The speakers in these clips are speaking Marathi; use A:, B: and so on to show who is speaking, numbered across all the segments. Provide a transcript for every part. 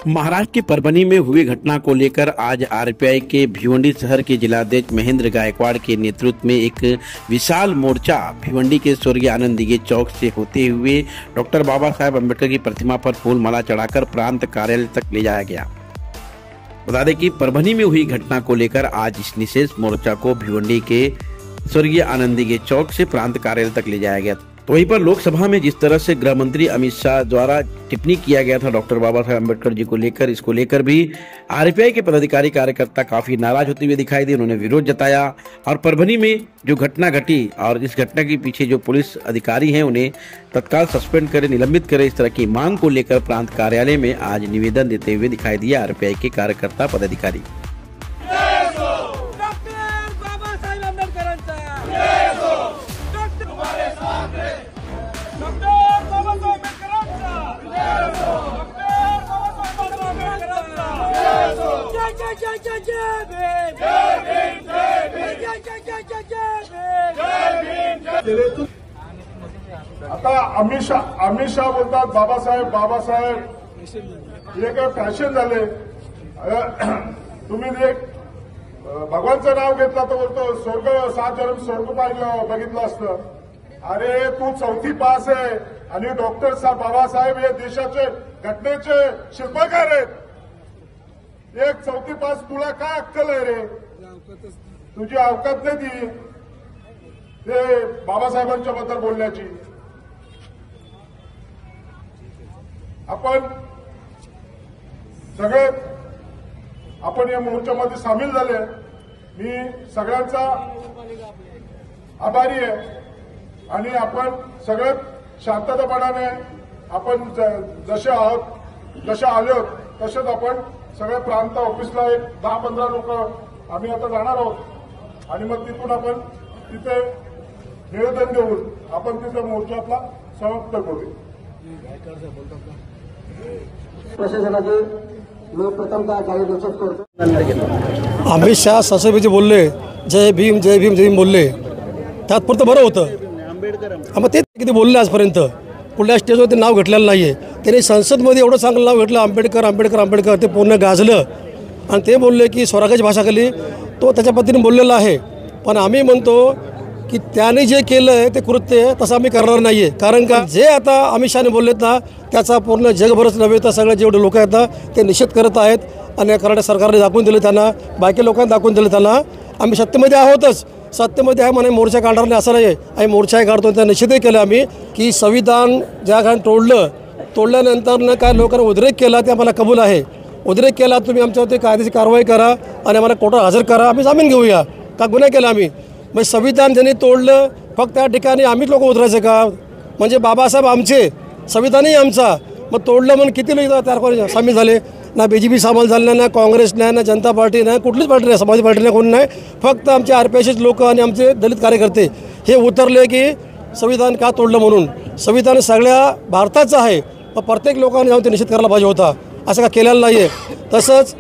A: महाराष्ट्र के परभनी में हुई घटना को लेकर आज आरपीआई के भिवंडी शहर के जिलाध्यक्ष महेंद्र गायकवाड़ के नेतृत्व में एक विशाल मोर्चा भिवंडी के स्वर्गीय आनंद दिघे चौक से होते हुए डॉक्टर बाबा साहेब अम्बेडकर की प्रतिमा पर फूल माला चढ़ाकर प्रांत कार्यालय तक ले जाया गया। बता दें कि परभनी में हुई घटना को लेकर आज इस विशेष मोर्चा को भिवंडी के स्वर्गीय आनंद दिघे चौक से प्रांत कार्यालय तक ले जाया गया। तो वहीं पर लोकसभा में जिस तरह से गृह मंत्री अमित शाह द्वारा टिप्पणी किया गया था डॉक्टर बाबा साहेब अम्बेडकर जी को लेकर, इसको लेकर भी आरपीआई के पदाधिकारी कार्यकर्ता काफी नाराज होते हुए दिखाई दिए। उन्होंने विरोध जताया और परभनी में जो घटना घटी और इस घटना के पीछे जो पुलिस अधिकारी हैं उन्हें तत्काल सस्पेंड करे, निलंबित करे, इस तरह की मांग को लेकर प्रांत कार्यालय में आज निवेदन देते हुए दिखाई दिए आरपीआई के कार्यकर्ता पदाधिकारी।
B: आता अमित शाह बोलतात बाबासाहेब हे काय फॅशन झाले। तुम्ही एक भगवानचं नाव घेतलं तर बोलतो स्वर्ग 7 जन्म स्वर्ग पाहिलं बघितलं असतं। अरे तू 4थी पास आहे आणि डॉक्टर बाबासाहेब हे देशाचे घटनेचे शिल्पकार आहेत। एक 4थी पास तुला काय अक्कल आहे रे? तुझी अवकात नाही ती ते बाबासाहेबांच्या बद्दल बोलण्याची। आपण या मोर्चामध्ये सामील झाले। मी सगळ्यांचा आभारी आहे आणि आपण सगळे शांततापणाने आपण जसे आलो तसेच आपण सगळ्या प्रांत ऑफिसला एक 10-15 लोक आम्ही आता जाणार आहोत आणि मग तिथून आपण तिथे निवेदन देऊन आपण तिथे मोर्चा आपला समाप्त करू।
C: प्रशासनाचे लोक प्रथमतः कार्यदर्शक करतो।
D: अमित शाह ससेबीचे बोलले जय भीम जय भीम जय भीम बोलले, तात्पुरतं बरं होतं। मग ते किती बोलले आजपर्यंत कुठल्या स्टेजवर ते नाव घेतलेलं नाही आहे। त्यांनी संसदमध्ये एवढं चांगलं नाव घेतलं आंबेडकर आंबेडकर आंबेडकर, ते पूर्ण गाजलं आणि ते बोलले की स्वराज्याची भाषा केली, तो त्याच्या पद्धतीने बोललेला आहे। पण आम्ही म्हणतो की त्याने जे केलं आहे ते कृत्य तसं आम्ही करणार नाही आहे। कारण का जे आता अमित शहाने बोललेत ना त्याचा पूर्ण जगभरच नव्हे तर सगळे जेवढे लोक आहेत ना ते निषेध करत आहेत आणि कर्नाटक सरकारने दाखवून दिलं, त्यांना बाकी लोकांनी दाखवून दिलं त्यांना आम्ही सत्तेमध्ये आहोतच, सत्तेमध्ये आहे म्हणे मोर्चा काढणार नाही असं नाही। आम्ही मोर्चाही काढतो, त्या निषेधही केलं आम्ही की संविधान ज्या कारण तोडल्यानंतर काय लोकांना उद्रेक केला ते आम्हाला कबूल आहे। उद्रेक केला तुम्ही आमच्यावरती कायद्याची कारवाई करा आणि आम्हाला कोर्टात हजर करा, आम्ही जामीन घेऊया का गुन्हा केला आम्ही। मग संविधान ज्यांनी तोडलं फक्त त्या ठिकाणी आम्हीच लोक उतरायचे का? म्हणजे बाबासाहेब आमचे, संविधानही आमचा, मग तोडलं म्हणून किती लोक त्यावर सामील झाले? ना बीजेपी सामील झालं नाही, ना काँग्रेस नाही, ना जनता पार्टी नाही, कुठलीच पार्टी नाही, समाजवादी पार्टी नाही, कोणी नाही। फक्त आमचे आरपीआयचे लोक आणि आमचे दलित कार्यकर्ते हे उतरले की संविधान का तोडलं म्हणून। संविधान सगळ्या भारताचं आहे, मग प्रत्येक लोकांनी जाऊन ते निषेध करायला पाहिजे होता, असं का केलेलं नाही आहे। तसंच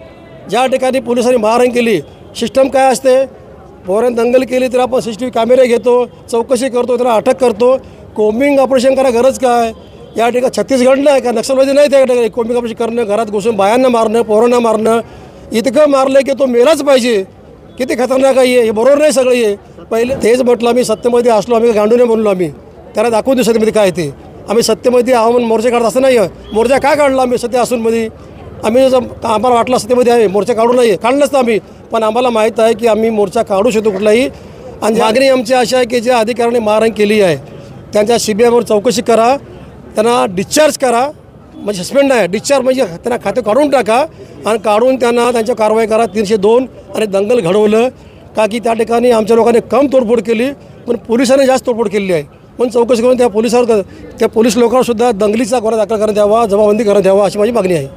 D: ज्या ठिकाणी पोलिसांनी मारहाण केली, सिस्टम काय असते, पोरांनी दंगल केली तर आपण CCTV कॅमेरे घेतो, चौकशी करतो, त्याला अटक करतो। कोम्बिंग ऑपरेशन करा गरज काय? या ठिकाणी छत्तीसगडला आहे का नक्षलवादी नाही त्या ठिकाणी कोम्बिंग ऑपरेशन करणं, घरात घुसून बायांना मारणं, पोरांना मारणं, इतकं मारलं की तो मेलाच पाहिजे। किती खतरनाक आहे हे, बरोबर नाही सगळं हे। पहिले तेच म्हटलं आम्ही सत्तेमध्ये असलो, आम्ही गांडूने बोललो, आम्ही त्याला दाखवून देऊ सत्तेमध्ये काय ते। आम्ही सत्तेमध्ये आहो म्हणून मोर्चा काढत असं नाही आहे। मोर्चा काय काढला आम्ही सत्य असूनमध्ये? आम्ही आम्हाला वाटलं सत्तेमध्ये आहे मोर्चा काढू नाही, काढलं नसतं आम्ही, पण आम्हाला माहीत आहे की आम्ही मोर्चा काढू शकतो कुठलाही। आणि मागणी आमची अशी आहे की ज्या अधिकाऱ्यांनी मारहाण केली आहे त्यांच्या CBIवर चौकशी करा, त्यांना डिस्चार्ज करा, म्हणजे सस्पेंड आहे, डिस्चार्ज म्हणजे त्यांना खाते काढून टाका आणि काढून त्यांना त्यांच्या कारवाई करा। 302 आणि दंगल घडवलं का की त्या ठिकाणी आमच्या लोकांनी कम तोडफोड केली पण पोलिसांनी जास्त तोडफोड केली आहे। पण चौकशी करून त्या पोलिस लोकांना सुद्धा दंगलीचा गुन्हा दाखल करण्यात यावा, जमाबंदी करण्यात यावा अशी माझी मागणी आहे।